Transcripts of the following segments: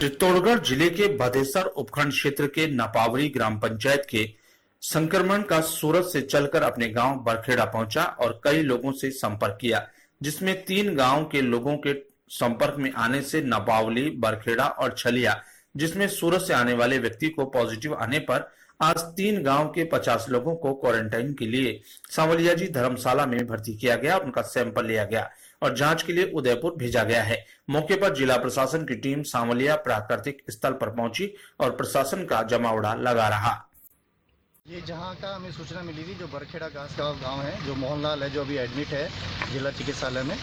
चित्तौड़गढ़ जिले के भदेसर उपखंड क्षेत्र के नपावरी ग्राम पंचायत के संक्रमण का सूरत से चलकर अपने गांव बरखेड़ा पहुंचा और कई लोगों से संपर्क किया, जिसमें 3 गांव के लोगों के संपर्क में आने से नपावली, बरखेड़ा और छलिया, जिसमें सूरत से आने वाले व्यक्ति को पॉजिटिव आने पर आज 3 गांव के 50 लोगों को क्वारंटाइन के लिए सांवलिया जी धर्मशाला में भर्ती किया गया। उनका सैंपल लिया गया और जांच के लिए उदयपुर भेजा गया है। मौके पर जिला प्रशासन की टीम सांवलिया प्राकृतिक स्थल पर पहुंची और प्रशासन का जमावड़ा लगा रहा। ये जहाँ का हमें सूचना मिली थी, जो बरखेड़ा घास का गाँव है, जो मोहनलाल है, जो अभी एडमिट है जिला चिकित्सालय में,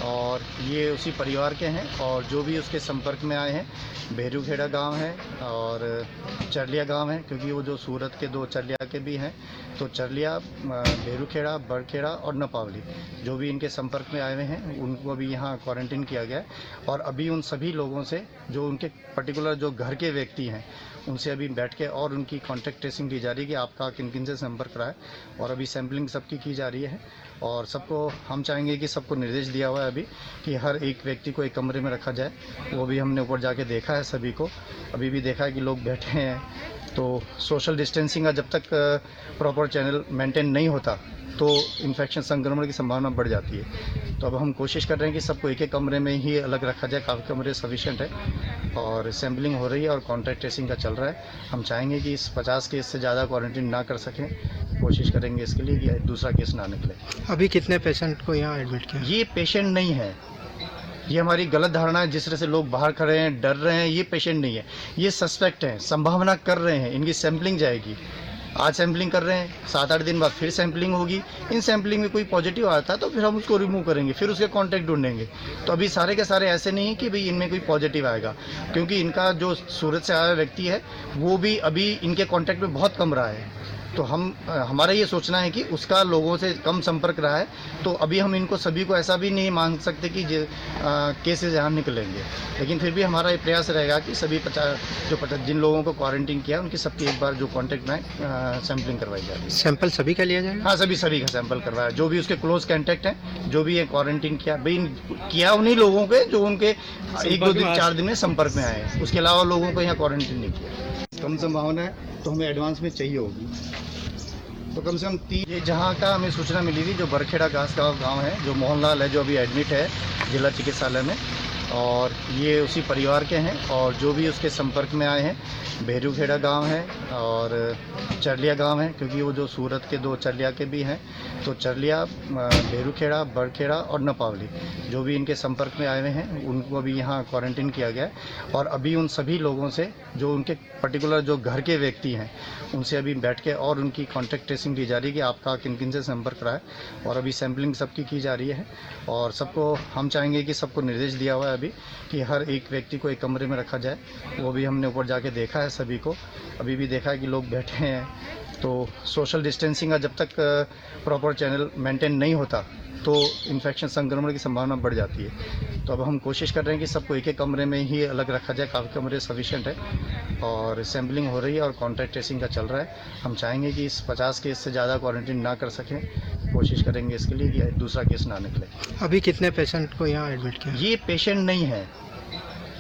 और ये उसी परिवार के हैं। और जो भी उसके संपर्क में आए हैं, भेरूखेड़ा गांव है और चरलिया गांव है, क्योंकि वो जो सूरत के 2 चरलिया के भी हैं, तो चरलिया, भेरूखेड़ा, बरखेड़ा और नपावली, जो भी इनके संपर्क में आए हुए हैं, उनको अभी यहाँ क्वारंटीन किया गया है। और अभी उन सभी लोगों से, जो उनके पर्टिकुलर जो घर के व्यक्ति हैं, उनसे अभी बैठ के और उनकी कॉन्टैक्ट ट्रेसिंग की जा रही है कि आपका किन किन से संपर्क रहा है, और अभी सैम्पलिंग सबकी की जा रही है। और सबको हम चाहेंगे कि सबको निर्देश दिया हुआ है अभी कि हर एक व्यक्ति को एक कमरे में रखा जाए। वो भी हमने ऊपर जाके देखा है, सभी को अभी भी देखा है कि लोग बैठे हैं। तो सोशल डिस्टेंसिंग का जब तक प्रॉपर चैनल मेंटेन नहीं होता तो इन्फेक्शन, संक्रमण की संभावना बढ़ जाती है। तो अब हम कोशिश कर रहे हैं कि सबको एक एक कमरे में ही अलग रखा जाए। काफ़ी कमरे सफिशिएंट है और सैम्पलिंग हो रही है और कॉन्टैक्ट ट्रेसिंग का चल रहा है। हम चाहेंगे कि इस 50 केस से ज़्यादा क्वारंटीन ना कर सकें, कोशिश करेंगे इसके लिए कि दूसरा केस ना निकले। अभी कितने पेशेंट को यहाँ एडमिट किया? ये पेशेंट नहीं है, ये हमारी गलत धारणा है। जिस तरह से लोग बाहर खड़े हैं, डर रहे हैं, ये पेशेंट नहीं है, ये सस्पेक्ट हैं, संभावना कर रहे हैं। इनकी सैम्पलिंग जाएगी, आज सैम्पलिंग कर रहे हैं, 7-8 दिन बाद फिर सैम्पलिंग होगी। इन सैम्पलिंग में कोई पॉजिटिव आता है तो फिर हम उसको रिमूव करेंगे, फिर उसके कॉन्टैक्ट ढूंढेंगे। तो अभी सारे के सारे ऐसे नहीं है कि भाई इनमें कोई पॉजिटिव आएगा, क्योंकि इनका जो सूरत से आया व्यक्ति है वो भी अभी इनके कॉन्टैक्ट में बहुत कम रहा है। तो हमारा ये सोचना है कि उसका लोगों से कम संपर्क रहा है। तो अभी हम इनको सभी को ऐसा भी नहीं मान सकते कि केसेस यहाँ निकलेंगे, लेकिन फिर भी हमारा ये प्रयास रहेगा कि सभी 50 जिन लोगों को क्वारंटीन किया उनकी सबकी एक बार जो कॉन्टैक्ट में सैम्पलिंग करवाई जाएगी। सैंपल सभी का लिया जाएगा? हाँ, सभी का सैंपल करवाया, जो भी उसके क्लोज कॉन्टैक्ट हैं, जो भी है क्वारंटीन किया उन्हीं लोगों के जो उनके 1-2 दिन 4 दिन में संपर्क में आए हैं। उसके अलावा लोगों को यहाँ क्वारंटीन नहीं किया। कम संभावना है तो हमें एडवांस में चाहिए होगी, तो कम से कम 3। ये जहाँ का हमें सूचना मिली थी, जो बरखेड़ा घास का गाँव है, जो मोहनलाल है, जो अभी एडमिट है जिला चिकित्सालय में, और ये उसी परिवार के हैं। और जो भी उसके संपर्क में आए हैं, भेरूखेड़ा गांव है और चरलिया गांव है, क्योंकि वो जो सूरत के 2 चरलिया के भी हैं, तो चरलिया, भेरूखेड़ा, बरखेड़ा और नपावली, जो भी इनके संपर्क में आए हुए हैं, उनको अभी यहाँ क्वारंटीन किया गया है। और अभी उन सभी लोगों से, जो उनके पर्टिकुलर जो घर के व्यक्ति हैं, उनसे अभी बैठ के और उनकी कॉन्टैक्ट ट्रेसिंग की जा रही है कि आपका किन किन से संपर्क रहा है, और अभी सैम्पलिंग सबकी की जा रही है। और सबको हम चाहेंगे कि सबको निर्देश दिया हुआ है अभी कि हर एक व्यक्ति को एक कमरे में रखा जाए। वो भी हमने ऊपर जाके देखा है, सभी को अभी भी देखा है कि लोग बैठे हैं। तो सोशल डिस्टेंसिंग का जब तक प्रॉपर चैनल मेंटेन नहीं होता तो इन्फेक्शन, संक्रमण की संभावना बढ़ जाती है। तो अब हम कोशिश कर रहे हैं कि सबको एक एक कमरे में ही अलग रखा जाए। काफ़ी कमरे सफिशिएंट है और सैम्पलिंग हो रही है और कॉन्टैक्ट ट्रेसिंग का चल रहा है। हम चाहेंगे कि इस 50 केस से ज़्यादा क्वारंटीन ना कर सकें, कोशिश करेंगे इसके लिए कि दूसरा केस ना निकले। अभी कितने पेशेंट को यहाँ एडमिट किया? ये पेशेंट नहीं है,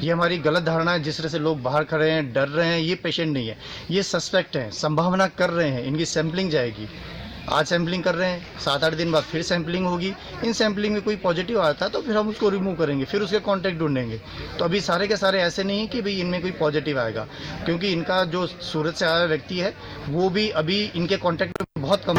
ये हमारी गलत धारणा है। जिस तरह से लोग बाहर खड़े हैं, डर रहे हैं, ये पेशेंट नहीं है, ये सस्पेक्ट हैं, संभावना कर रहे हैं। इनकी सैम्पलिंग जाएगी, आज सैम्पलिंग कर रहे हैं, 7-8 दिन बाद फिर सैम्पलिंग होगी। इन सैम्पलिंग में कोई पॉजिटिव आता है तो फिर हम उसको रिमूव करेंगे, फिर उसके कॉन्टैक्ट ढूंढेंगे। तो अभी सारे के सारे ऐसे नहीं है कि भाई इनमें कोई पॉजिटिव आएगा, क्योंकि इनका जो सूरत से आया व्यक्ति है वो भी अभी इनके कॉन्टैक्ट में बहुत कम